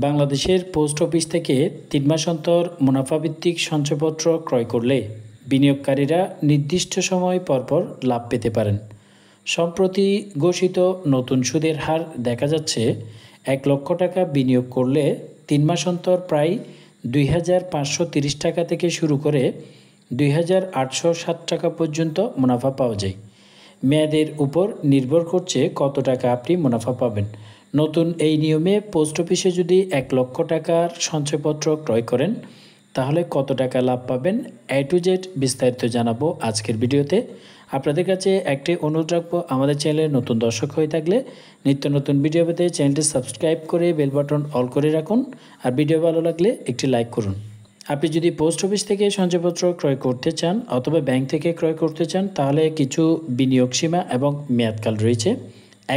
বাংলাদেশের post office থেকে ৩ মাস অন্তর মুনাফাভিত্তিক সঞ্চয়পত্র ক্রয় করলে বিনিয়োগকারীরা নির্দিষ্ট সময় পরপর লাভ পেতে পারেন। সম্প্রতি ঘোষিত নতুন সুদের হার দেখা যাচ্ছে ১ লক্ষ টাকা বিনিয়োগ করলে ৩ মাস অন্তর প্রায় ২,৫৩০ টাকা থেকে শুরু করে ২,৮৬০ টাকা পর্যন্ত মুনাফা পাওয়া যায়। মেয়াদের উপর নির্ভর করছে কত টাকা আপনি মুনাফা পাবেন। নতুন এই নিয়মে পোস্ট অফিসে যদি ১ লক্ষ টাকার সঞ্চয়পত্র ক্রয় করেন তাহলে কত টাকা লাভ পাবেন, A to Z বিস্তারিত জানাবো আজকের ভিডিওতে। আপনাদের কাছে একটি অনুরোধ রাখবো, আমাদের চ্যানেলে নতুন দর্শক হয়ে থাকলে নিত্য নতুন ভিডিও পেতে চ্যানেলটি সাবস্ক্রাইব করে বেল বাটন অল করে রাখুন, আর ভিডিও ভালো লাগলে একটি লাইক করুন। আপনি যদি পোস্ট অফিস থেকে সঞ্চয়পত্র ক্রয় করতে চান অথবা ব্যাংক থেকে ক্রয় করতে চান তাহলে কিছু বিনিয়োগ সীমা এবং মেয়াদকাল রয়েছে।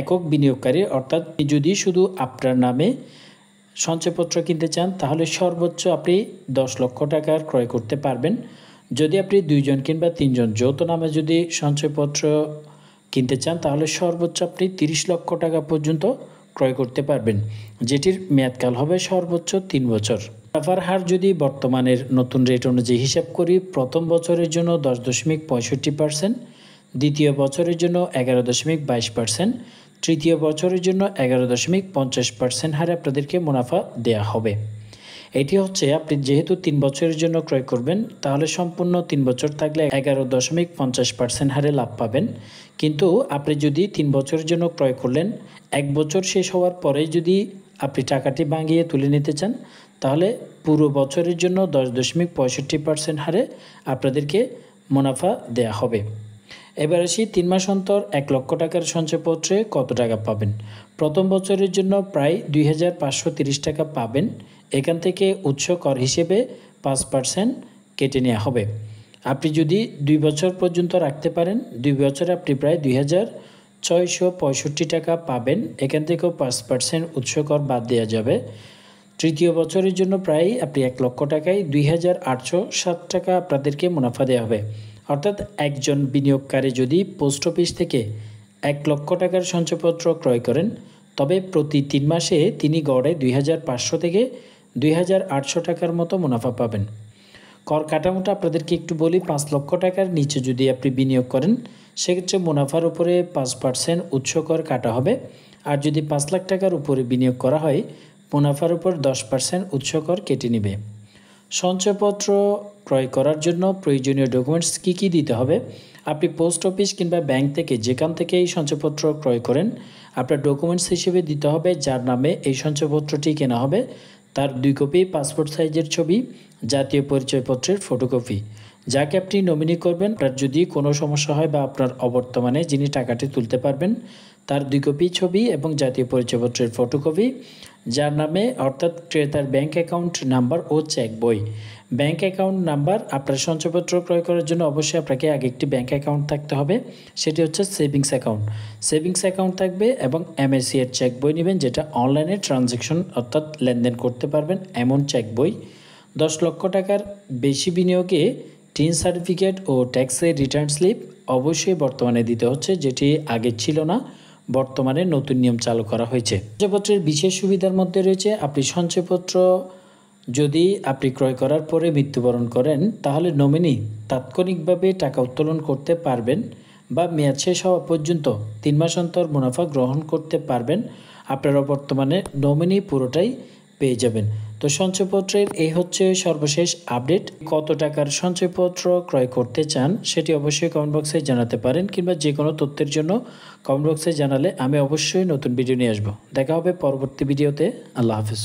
একক বিনিয়োগকারী অর্থাৎ যদি শুধু আপনার নামে সঞ্চয়পত্র কিনতে চান তাহলে সর্বোচ্চ আপনি ১০ লক্ষ টাকার ক্রয় করতে পারবেন। যদি আপনি ২ জন কিংবা ৩ জন যৌথ নামে যদি সঞ্চয়পত্র কিনতে চান তাহলে সর্বোচ্চ আপনি ৩০ লক্ষ টাকা পর্যন্ত ক্রয় করতে পারবেন, যেটির মেয়াদকাল হবে সর্বোচ্চ ৩ বছর। মুনাফার হার যদি বর্তমানের নতুন রেট অনুযায়ী হিসাব করি, প্রথম বছরের জন্য ১০.৬৫%, দ্বিতীয় বছরের জন্য ১১.২২%, তৃতীয় বছরের জন্য ১১.৫০% হারে আপনাদেরকে মুনাফা দেয়া হবে। এটি হচ্ছে আপনি যেহেতু ৩ বছরের জন্য ক্রয় করবেন তাহলে সম্পূর্ণ ৩ বছর থাকলে ১১.৫০% হারে লাভ পাবেন। কিন্তু আপনি যদি ৩ বছরের জন্য ক্রয় করলেন, ১ বছর শেষ হওয়ার পরে যদি আপনি টাকাটি ভাঙিয়ে তুলে নিতে চান তাহলে পুরো বছরের জন্য ১০.৬৫% হারে আপনাদেরকে মুনাফা দেয়া হবে। এবার আসি ৩ মাস অন্তর ১ লক্ষ টাকার সঞ্চয়পত্রে কত টাকা পাবেন। প্রথম বছরের জন্য প্রায় ২,৫৩০ টাকা পাবেন। এখান থেকে উৎস কর হিসেবে ৫% কেটে নেওয়া হবে। আপনি যদি ২ বছর পর্যন্ত রাখতে পারেন, ২ বছরে আপনি প্রায় ২,৬৬৫ টাকা পাবেন। এখান থেকেও ৫% উৎস কর বাদ দেওয়া যাবে। তৃতীয় বছরের জন্য প্রায় আপনি ১ লক্ষ টাকায় ২,৮৬০ টাকা আপনাদেরকে মুনাফা দেওয়া হবে। অর্থাৎ একজন বিনিয়োগকারী যদি পোস্ট অফিস থেকে ১ লক্ষ টাকার সঞ্চয়পত্র ক্রয় করেন তবে প্রতি ৩ মাসে তিনি গড়ে ২,৫০০ থেকে ২,৮০০ টাকার মতো মুনাফা পাবেন। কর কাঠামোটা আপনাদেরকে একটু বলি, ৫ লক্ষ টাকার নিচে যদি আপনি বিনিয়োগ করেন সেক্ষেত্রে মুনাফার উপরে ৫% উৎস কর কাটা হবে। আর যদি ৫ লাখ টাকার উপরে বিনিয়োগ করা হয় মুনাফার উপর 10% উৎস কর কেটে নেবে। সঞ্চয়পত্র ক্রয় করার জন্য প্রয়োজনীয় ডকুমেন্টস কী কী দিতে হবে। আপনি পোস্ট অফিস কিংবা ব্যাংক থেকে যেখান থেকে এই সঞ্চয়পত্র ক্রয় করেন আপনার ডকুমেন্টস হিসেবে দিতে হবে যার নামে এই সঞ্চয়পত্রটি কেনা হবে তার ২ কপি পাসপোর্ট সাইজের ছবি, জাতীয় পরিচয়পত্রের ফটোকপি। যাকে আপনি নমিনি করবেন তার যদি কোনো সমস্যা হয় বা আপনার অবর্তমানে যিনি টাকাটি তুলতে পারবেন তার ২ কপি ছবি এবং জাতীয় পরিচয়পত্রের ফটোকপি, যার নামে অর্থাৎ ক্রেতার ব্যাংক অ্যাকাউন্ট নাম্বার ও চেক বই। ব্যাংক অ্যাকাউন্ট নাম্বার আপনার সঞ্চয়পত্র ক্রয় করার জন্য অবশ্যই আপনাকে আগে একটি ব্যাংক অ্যাকাউন্ট থাকতে হবে, সেটি হচ্ছে সেভিংস অ্যাকাউন্ট। সেভিংস অ্যাকাউন্ট থাকবে এবং MSE এর চেক বই নেবেন, যেটা অনলাইনে ট্রানজ্যাকশন অর্থাৎ লেনদেন করতে পারবেন এমন চেক বই। ১০ লক্ষ টাকার বেশি বিনিয়োগে টিন সার্টিফিকেট ও ট্যাক্সের রিটার্ন স্লিপ অবশ্যই বর্তমানে দিতে হচ্ছে, যেটি আগে ছিল না, বর্তমানে নতুন নিয়ম চালু করা হয়েছে। সঞ্চয়পত্রের বিশেষ সুবিধার মধ্যে রয়েছে আপনি সঞ্চয়পত্র যদি আপনি ক্রয় করার পরে মৃত্যুবরণ করেন তাহলে নমিনি তাৎক্ষণিকভাবে টাকা উত্তোলন করতে পারবেন বা মেয়াদ শেষ হওয়া পর্যন্ত ৩ মাস অন্তর মুনাফা গ্রহণ করতে পারবেন। আপনারা বর্তমানে নমিনি পুরোটাই পেয়ে যাবেন। তো সঞ্চয়পত্রের এই হচ্ছে সর্বশেষ আপডেট। কত টাকার সঞ্চয়পত্র ক্রয় করতে চান সেটি অবশ্যই কমেন্ট বক্সে জানাতে পারেন, কিংবা যে কোনো তথ্যের জন্য কমেন্ট বক্সে জানালে আমি অবশ্যই নতুন ভিডিও নিয়ে আসবো। দেখা হবে পরবর্তী ভিডিওতে। আল্লাহ হাফিজ।